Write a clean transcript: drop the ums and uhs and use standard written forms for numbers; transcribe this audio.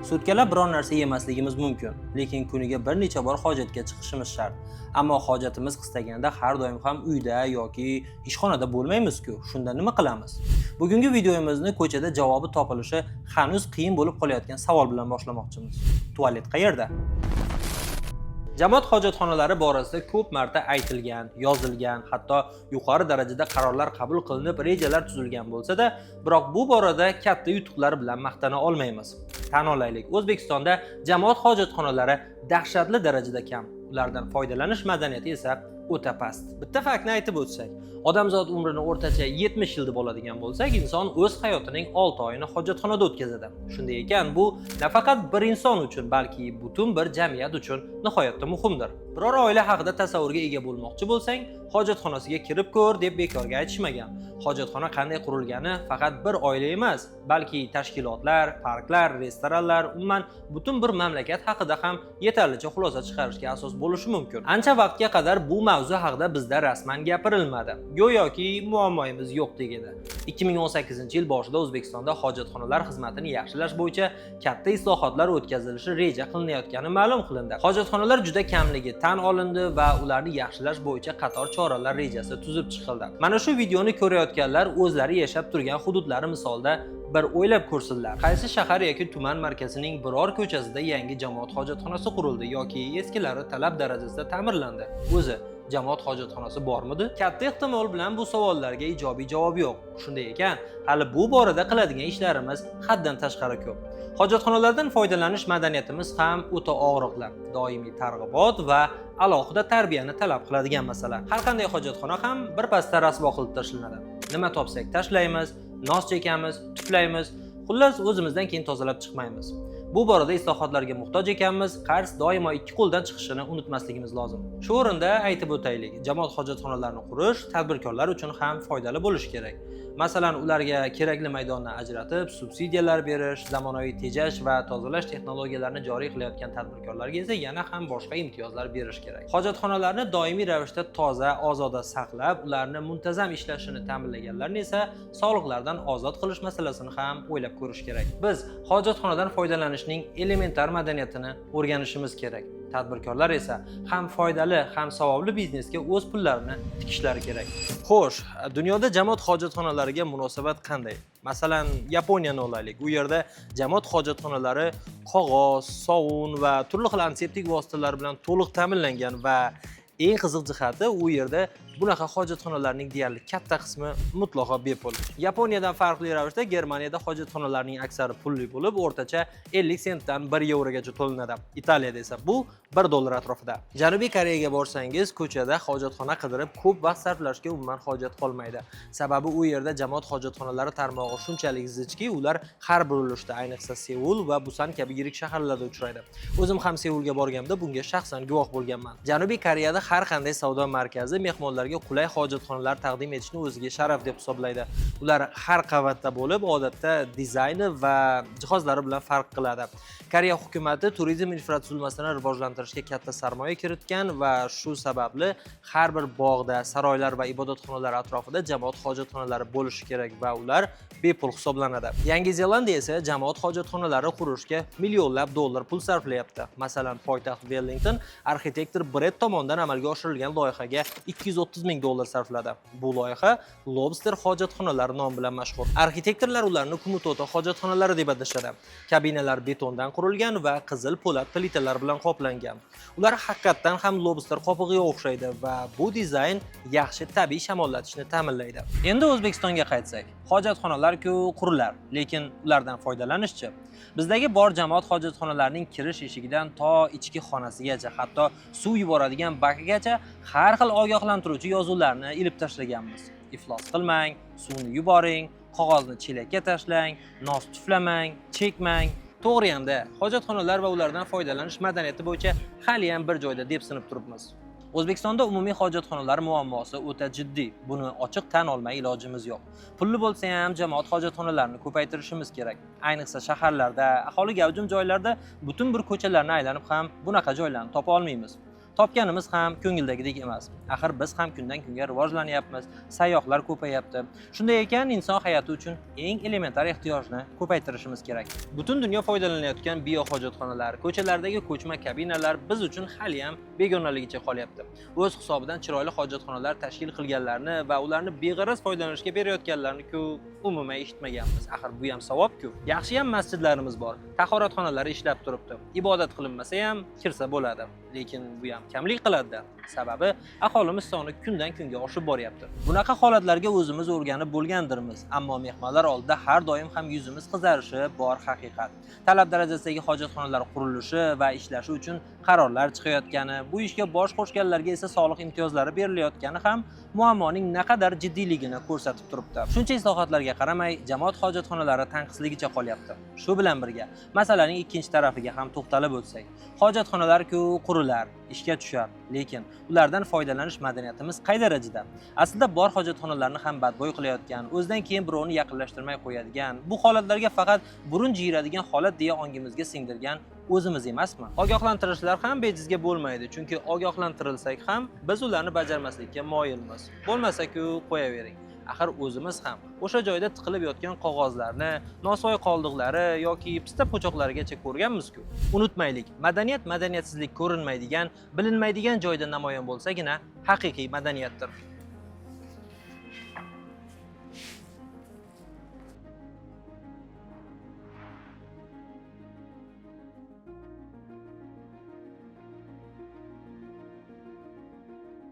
Sutkalab biror narsa yemasligimiz mumkin, lekin kuniga bir necha bor hojatga chiqishimiz shart. Ammo hojatimiz qistaganda har doim ham uyda yoki ishxonada bo'lmaymiz-ku. Shunda nima qilamiz? Bugungi videomizni ko'chada javobi topilishi hanuz qiyin bo'lib qolayotgan savol bilan boshlamoqchimiz. Tualet qayerda? Jamoat hojatxonalari borasida ko'p marta aytilgan, yozilgan, hatto yuqori darajada qarorlar qabul qilinib, rejalar tuzilgan bo'lsa-da, biroq bu borada katta yutuqlar bilan maqtana olmaymiz. Tan olaylik, O'zbekistonda jamoat hojatxonalari dahshatli darajada kam. Ulardan foydalanish madaniyati esa o'ta past. Bitta faktni aytib o'tsak, odamzod umrini o'rtacha 70 yil deb oladigan bo'lsak, inson o'z hayotining 6 oyini hojatxonada o'tkazadi. Shunday ekan, bu nafaqat bir inson uchun, balki butun bir jamiyat uchun nihoyatda muhimdir. Biror oila haqida tasavvurga ega bo'lmoqchi bo'lsang, hojatxonasiga kirib ko'r deb bekorga aytishmagan. Hojatxona qanday qurilgani faqat bir oila emas, balki tashkilotlar, parklar, restoranlar, umuman butun bir mamlakat haqida ham yetarlicha xulosa chiqarishga asos bo'lishi mumkin. Ancha vaqtga qadar bu mavzu haqida bizda rasman gapirilmadi. Go'yoki muammoimiz yo'qdek edi. 2018-yil boshida O'zbekistonda hojatxonalar xizmatini yaxshilash bo'yicha katta islohotlar o'tkazilishi reja qilinayotgani ma'lum qilindi. Hojatxonalar juda kamligi tan olindi va ularni yaxshilash bo'yicha qator choralar rejasi tuzib chiqildi. Mana shu videoni ko'rayotganlar o'zlari yashab turgan hududlari misolida bir o'ylab ko'rsinlar. Qaysi shahar yoki tuman markazining biror ko'chasida yangi jamoat hojatxonasi qurildi yoki eskilari talab darajasida ta'mirlandi? O'zi jamoat hojatxonasi bormidi? Katta ehtimol bilan bu savollarga ijobiy javob yo'q. Shunday ekan, hali bu borada qiladigan ishlarimiz haddan tashqari ko'p. Hojatxonalardan foydalanish madaniyatimiz ham o'ta og'riqli, doimiy targ'ibot va alohida tarbiyani talab qiladigan masala. Har qanday hojatxona ham bir pasda rasvo qilib tashlanadi. Nima topsak tashlaymiz, nos chekamiz, tuflaymiz, xullas o'zimizdan keyin tozalab chiqmaymiz. Bu borada islohotlarga muhtoj ekanmiz, qarz doimo ikki qo'ldan chiqishini unutmasligimiz lozim. Shu o'rinda aytib o'taylik, jamoat hojatxonalarini qurish tadbirkorlar uchun ham foydali bo'lishi kerak. Masalan, ularga kerakli maydonni ajratib, subsidiyalar berish, zamonaviy tejash va tozalash texnologiyalarini joriy qilayotgan tadbirkorlarga esa yana ham boshqa imtiyozlar berish kerak. Hojatxonalarni doimiy ravishda toza, ozoda saqlab, ularni muntazam ishlashini ta'minlaganlarni esa soliqlardan ozod qilish masalasini ham o'ylab ko'rish kerak. Biz hojatxonadan foydalanishning elementar madaniyatini o'rganishimiz kerak. Tadbirkorlar esa ham foydali, ham savobli biznesga o'z pullarini tikishlari kerak. Xo'sh, dunyoda jamoat hojatxonalariga munosabat qanday? Masalan, Yaponiyani olaylik. U yerda jamoat hojatxonalari qog'oz, sovun va turli xil antiseptik vositalar bilan to'liq ta'minlangan va eng qiziq jihati, u yerda bunaqa hojatxonalarning deyarli katta qismi mutlaqo bepul. Yaponiyadan farqli ravishda Germaniyada hojatxonalarning aksari pulli bo'lib, o'rtacha 50 sentdan 1 yevrogacha to'lanadi. Italiyada esa bu $1 atrofida. Janubiy Koreyaga borsangiz, ko'chada hojatxona qidirib ko'p vaqt sarflashga umuman hojat qolmaydi. Sababi u yerda jamoat hojatxonalari tarmog'i shunchalik zichki, ular har bir urushda, ayniqsa Seul va Busan kabi yirik shaharlarda uchraydi. O'zim ham Seulga borganimda bunga shaxsan guvoh bo'lganman. Janubiy Koreyada har qanday savdo markazi mehmonlarga qulay hojatxonalar taqdim etishni o'ziga sharaf deb hisoblaydi. Ular har qavatda bo'lib, odatda dizayni va jihozlari bilan farq qiladi. Koreya hukumatı turizm infratuzilmasini rivojlantirishga katta sarmoya kiritgan va shu sababli har bir bog'da, saroylar va ibodatxonalar atrofida jamoat hojatxonalari bo'lishi kerak va ular bepul hisoblanadi. Yangi Zelandiya esa jamoat hojatxonalari qurishga millionlab dollar pul sarflayapti. Masalan, poytaxt Wellington arxitektor Brett tomonidan amalga oshirilgan loyihaga $230,000 sarfladi. Bu loyiha Lobster hojatxonalari nomi bilan mashhur. Arxitektorlar ularni Kumitoto hojatxonalari deb atashadi. Kabinalar betondan qurilgan va qizil po'lat plitalar bilan qoplangan. Ular haqiqatan ham Lobster qopig'iga o'xshaydi va bu dizayn yaxshi tabiiy shamollatishni ta'minlaydi. Endi O'zbekistonga qaytsak, hojatxonalar-ku qurilar, lekin ulardan foydalanishchi? Bizdagi bor jamoat hojatxonalarining kirish eshigidan to ichki xonasigacha, hatto suv yuboradigan bakigacha har xil ogohlantiruvchi yozuvlarni ilib tashlaganmiz. Iflos qilmang, suvni yuboring, qog'ozni chelakka tashlang, nos tuflamang, chekmang. To'g'ri endi, hojatxonalar va ulardan foydalanish madaniyati bo'yicha hali ham bir joyda depsinib turibmiz. O'zbekistonda umumiy hojatxonalar muammosi o'ta jiddiy. Buni ochiq tan olmay ilojimiz yo'q. Pulli bo'lsa ham jamoat hojatxonalarini ko'paytirishimiz kerak. Ayniqsa shaharlarda, aholi gavjum joylarda butun bir ko'chalarni aylanib ham bunaqa joylarni topa olmaymiz. Topganimiz ham ko'ngildagidek emas. Axir biz ham kundan kunga rivojlanyapmiz, sayyohlar ko'payapti. Shunday ekan, inson hayoti uchun eng elementar ehtiyojni ko'paytirishimiz kerak. Butun dunyo foydalanayotgan biohojatxonalar, ko'chalardagi ko'chma kabinalar biz uchun hali ham begonaligicha qolyapti. O'z hisobidan chiroyli hojatxonalar tashkil qilganlarni va ularni beg'araz foydalanishga berayotganlarni-ku umuman eshitmaganmiz. Axir bu ham savob-ku. Yaxshi ham masjidlarimiz bor. Tahoratxonalari ishlab turibdi. Ibodat qilinmasa ham kirsa bo'ladi. Lekin bu ham kamlik qiladi. Sababi aholimiz soni kundan kunga oshib boryapti. Bunaqa holatlarga o'zimiz o'rganib bo'lgandirmiz, ammo mehmonlar oldida har doim ham yuzimiz qizarishi bor haqiqat. Talab darajasidagi hojatxonalar qurilishi va ishlashi uchun qarorlar chiqayotgani, bu ishga bosh qo'shganlarga esa soliq imtiyozlari berilayotgani ham muammoning naqadar jiddiyligini ko'rsatib turibdi. Shuncha islohotlarga qaramay, jamoat hojatxonalari tanqisligicha qolyapti. Shu bilan birga, masalaning ikkinchi tarafiga ham to'xtalib o'tsak, hojatxonalar-ku qurilar, ishga tushar, lekin ulardan foydalanish madaniyatimiz qay darajada? Aslida bor hojatxonalarni ham badbo'y qilayotgan, o'zidan keyin birovni yaqinlashtirmay qo'yadigan, bu holatlarga faqat burun jiyiradigan holat deya ongimizga singdirgan o'zimiz emasmi? Ogohlantirishlar ham bejizga bo'lmaydi, chunki ogohlantirilsak ham biz ularni bajarmaslikka moyilmiz. Bo'lmasa-ku qo'yavering. Axir o'zimiz ham o'sha joyda tiqilib yotgan qog'ozlarni, nosvoy qoldiqlari yoki pista po'choqlarigacha ko'rganmiz-ku. Unutmaylik, madaniyat madaniyatsizlik ko'rinmaydigan, bilinmaydigan joyda namoyon bo'lsagina haqiqiy madaniyatdir.